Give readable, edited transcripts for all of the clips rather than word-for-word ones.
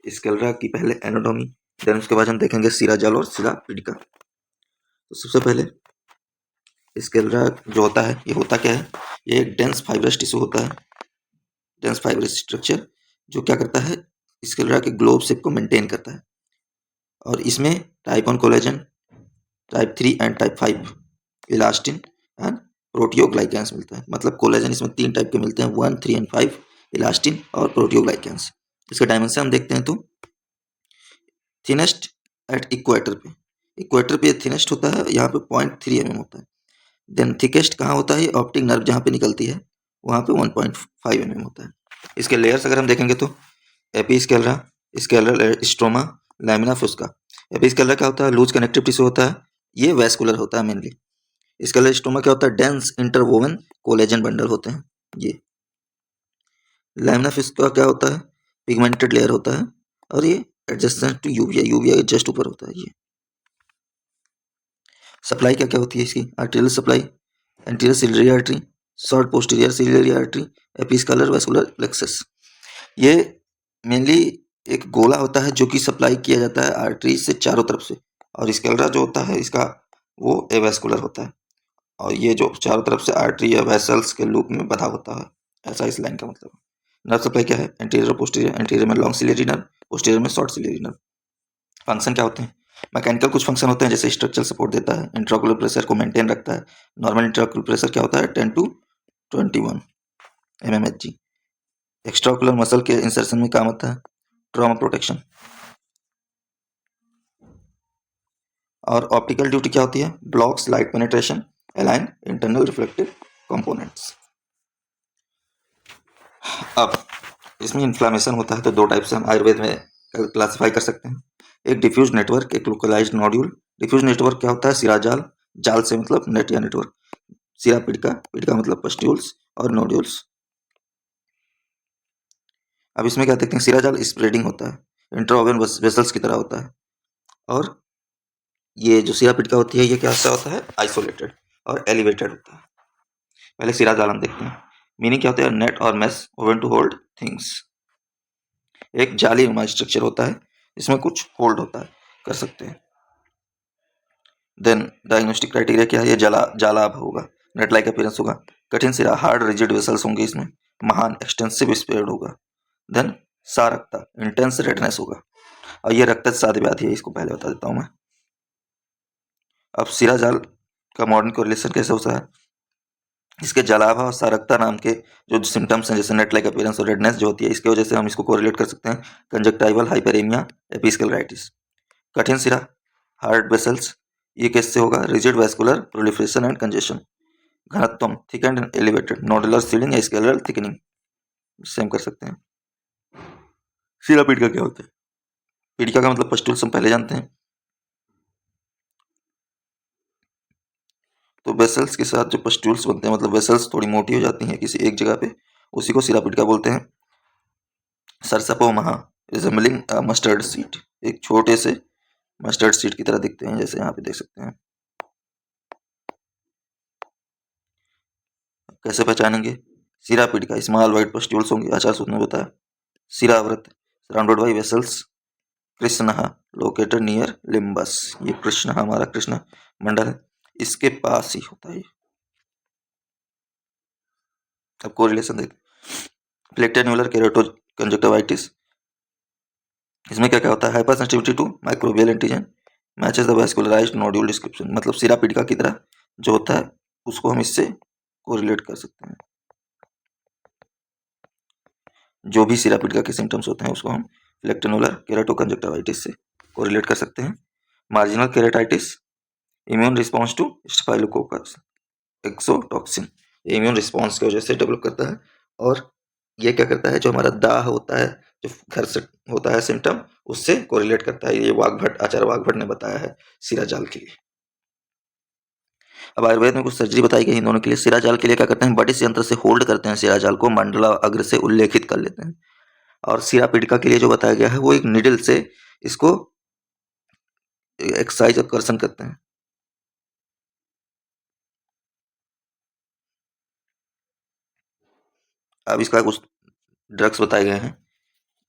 Sclera की पहले anatomy, then उसके बाद हम देखेंगे सीरा जाल और सीरा पीडिका। तो सबसे पहले स्केलरा जो होता है, ये होता क्या है, ये एक डेंस फाइब्रस टिश्यू होता है, डेंस फाइब्रस स्ट्रक्चर, जो क्या करता है, स्केलरा के ग्लोब शेप को मेंटेन करता है। और इसमें type 1 collagen, type 3 and type 5 elastin and proteoglycans मिलता है। मतलब कोलेजन इसमें 3 टाइप के मिलते हैं, 1, 3 एंड 5, इलास्टिन और प्रोटियोग्लाइकेंस। इसका डायमेंशन हम देखते हैं तो थिनेस्ट एट इक्वेटर पे थिनेस्ट होता है, यहाँ पे 0.3 mm होता है। देन थिकेस्ट कहाँ होता है, ऑप्टिक नर्व जहाँ पे निकलती है वहाँ पे 1.5 mm होता है। इसके लेयर्स अगर हम देखेंगे तो एपिस्केलरा, स्केलर स्ट्रोमा, लैमिना फुस्का। एपिस्केलरा क्या होता है, लूज कनेक्टिव टिश्यू होता है, ये वेस्कुलर होता है मेनली। स्केलर स्ट्रोमा क्या होता है, डेंस इंटरवोवन कोलेजन बंडल होते हैं ये। लैमिना फुस्का क्या होता है, पिगमेंटेड लेयर होता है, और ये एडजेसेंट टू यूविया जस्ट ऊपर होता है ये। सप्लाई क्या क्या होती है इसकी, arterial supply, anterior ciliary artery, short posterior ciliary artery, episcleral vascular plexus. ये मेनली एक गोला होता है जो कि सप्लाई किया जाता है आर्टरी से चारों तरफ से, और स्केलरा जो होता है इसका वो एवेस्कुलर होता है, और ये जो चारों तरफ से आर्टरी या वेसल्स के लूप में बंधा होता है, ऐसा इस लाइन का मतलब। नर्व सप्लाई क्या है, एंटीरियर और पोस्टीरियर, एंटीरियर में लॉन्ग सिलियरी नर्व, पोस्टीरियर में शॉर्ट सिलियरी नर्व। फंक्शन क्या होते हैं, मैकेनिकल कुछ फंक्शन होते हैं, जैसे स्ट्रक्चरल सपोर्ट देता है, इंट्राओकुलर प्रेशर को मेंटेन रखता है। नॉर्मल इंट्राओकुलर प्रेशर क्या होता है, 10 to 21 mmHg। एक्स्ट्राओकुलर मसल के इंसर्शन में काम आता है, ट्रॉमा प्रोटेक्शन। और ऑप्टिकल ड्यूटी क्या होती है, blocks light penetration, align internal reflective components. अब इसमें इन्फ्लामेशन होता है तो दो टाइप से हम आयुर्वेद में क्लासिफाई कर सकते हैं। एक डिफ्यूज नेटवर्क, एक लोकलाइज्ड नोड्यूल। डिफ्यूज नेटवर्क क्या होता है, सिरा जाल, जाल से मतलब नेट या नेटवर्क, सिरा पीडिका, पीडिका मतलब पस्ट्यूल्स और नोड्यूल्स। अब इसमें क्या देखते हैं, सिरा जाल स्प्रेडिंग होता है, इंट्राओवेन वेसल्स की तरह होता है, और ये जो सिरा पीडिका होती है ये क्या होता है, आइसोलेटेड और एलिवेटेड होता है। पहले सिरा जाल हम देखते हैं। मीनिंग क्या होता है, नेट और mesh woven to hold things. एक जाली नुमा स्ट्रक्चर होता है, इसमें कुछ होल्ड होता है, कर सकते हैं। देन डायग्नोस्टिक क्राइटेरिया क्या है, ये जालाभ होगा, नेट लाइक अपीयरेंस होगा, कठिन सिरा हार्ड रिजिड वेसल्स होंगे इसमें, महान एक्सटेंसिव स्प्रेड होगा। देन सारकता इंटेंस रेडनेस होगा, और ये रक्तस्राव व्याधि है, इसको पहले बता देता हूँ मैं। अब सिरा जाल का मॉडर्न कोरिलेशन कैसे होता है, इसके जलाभा और सारकता नाम के जो सिम्टम्स हैं, जैसे नेट लाइक अपीयरेंस और रेडनेस जो होती है, इसकी वजह से हम इसको कोरिलेट कर सकते हैं कंजक्टाइवल हाइपरेमिया, एपिस्केलराइटिस। कठिन सिरा हार्ड वेसल्स, ये कैसे होगा, rigid vascular proliferation and congestion. घनत्व thick and elevated, nodular swelling या स्केलर थिकनिंग, सेम कर सकते हैं। सिरा पीडिका क्या होता है, पीडिका का मतलब पस्टूल्स हम पहले जानते हैं, तो वेसल्स के साथ जो पस्टूल्स बनते हैं, मतलब वेसल्स थोड़ी मोटी हो जाती हैं किसी एक जगह पे, उसी को सिरा पीडिका बोलते हैं। सरसपोमहा रिजेंबलिंग मस्टर्ड सीड, एक छोटे से मस्टर्ड सीड की तरह दिखते हैं, जैसे यहाँ पे देख सकते हैं। कैसे पहचानेंगे, सिरा पीडिका स्मॉल वाइट पस्ट्यूल्स होंगे, आचार सूत्र में बताया। सिराव्रत सराउंडेड बाई वेसल्स, कृष्ण लोकेटेड नियर लिम्बस, ये कृष्ण हमारा कृष्ण मंडल है, इसके पास ही होता है। अब कोरिलेशन देखते हैं, फ्लेक्टेन्युलर केराटो कंजक्टिवाइटिस, इसमें क्या क्या होता है, hypersensitivity to microbial antigen, matches the vascularised nodule description. मतलब सिरा पीडिका की तरह जो होता है उसको हम इससे कोरिलेट कर सकते हैं, जो भी सिरा पीडिका के सिम्टम्स होते हैं उसको हम फ्लेक्टेनुलर केराटो कंजक्टिवाइटिस से कोरिलेट कर सकते हैं। Marginal keratitis, immune response to staphylococcus exotoxin, immune response की वजह से डेवलप करता है, और ये क्या करता है, जो हमारा दाह होता है, जो घर से होता है सिम्टम, उससे कोरिलेट करता है। ये वाघभट, आचार्य वाघभट ने बताया है सिरा जाल के लिए। अब आयुर्वेद में कुछ सर्जरी बताई गई इन दोनों के लिए। सिरा जाल के लिए क्या करते हैं, बटिस यंत्र से होल्ड करते हैं सिरा जाल को, मंडला अग्र से उल्लेखित कर लेते हैं। और सिरा पीडिका के लिए जो बताया गया है वो एक निडल से इसको एक्सरसाइज और कर्षण करते हैं। अब इसका कुछ ड्रग्स बताए गए हैं,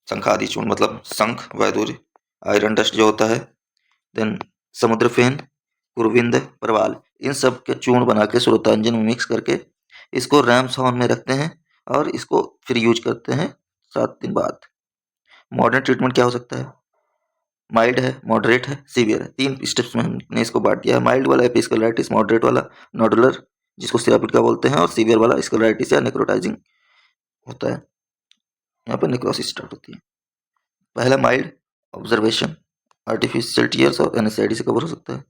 शंखादि चूर्ण मतलब शंख, वैदूर्य, आयरन डस्ट जो होता है, देन समुद्र फेन, कुरविंद, परवाल, इन सब के चूर्ण बना के सुरतांजन में मिक्स करके इसको रैम साउंड में रखते हैं और इसको फिर यूज करते हैं 7 दिन बाद। मॉडर्न ट्रीटमेंट क्या हो सकता है? माइल्ड है, मॉडरेट है, सीवियर है। 3 स्टेप्स में हमने इसको बांट दिया है। माइल्ड वाला एपिस्क्लेराइटिस, मॉडरेट वाला नोडुलर जिसको सिरापिडका बोलते हैं, और सीवियर वाला स्क्लेराइटिस या नेक्रोटाइजिंग होता है। यहाँ पर नेक्रोसिस स्टार्ट होती है। पहला माइल्ड, ऑब्जर्वेशन, आर्टिफिशियल टीयर्स और एनेस्थेटिक से कवर हो सकता है।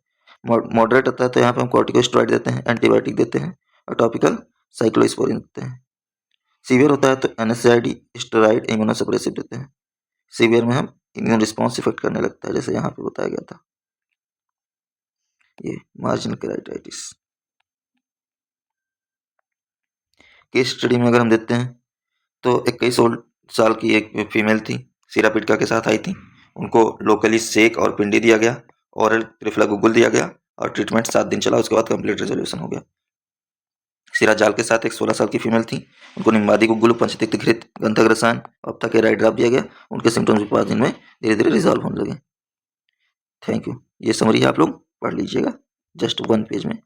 मॉडरेट होता है तो यहाँ पे हम कॉर्टिकोस्टेरॉइड देते हैं, एंटीबायोटिक देते हैं और टॉपिकल साइक्लोस्पोरिन देते हैं। सीवियर होता है तो एनएसएआईडी, स्टेरॉइड, इम्यूनोसप्रेसिव देते हैं। सीवियर में हम इम्यून रिस्पॉन्स इफेक्ट करने लगता है, जैसे यहाँ पे बताया गया था, ये मार्जिनल केराइटिस। केस स्टडी में अगर हम देखते हैं तो 21 साल की एक फीमेल थी, सिरापिडका के साथ आई थी। उनको लोकली सेक और पिंडी दिया गया, ओरल त्रिफ्लागुगुल दिया गया और ट्रीटमेंट 7 दिन चला। उसके बाद कंप्लीट रेजोल्यूशन हो गया। सिराजाल के साथ एक 16 साल की फीमेल थी। उनको निम्बादी गुग्गुल, पंचतिक्त घृत, गंधक रसायन, अप्ता के राइट ड्रॉप दिया गया। उनके सिम्टम्स भी 5 दिन में धीरे धीरे रिजॉल्व होने लगे। Thank you. ये समरी आप लोग पढ़ लीजिएगा जस्ट 1 पेज में।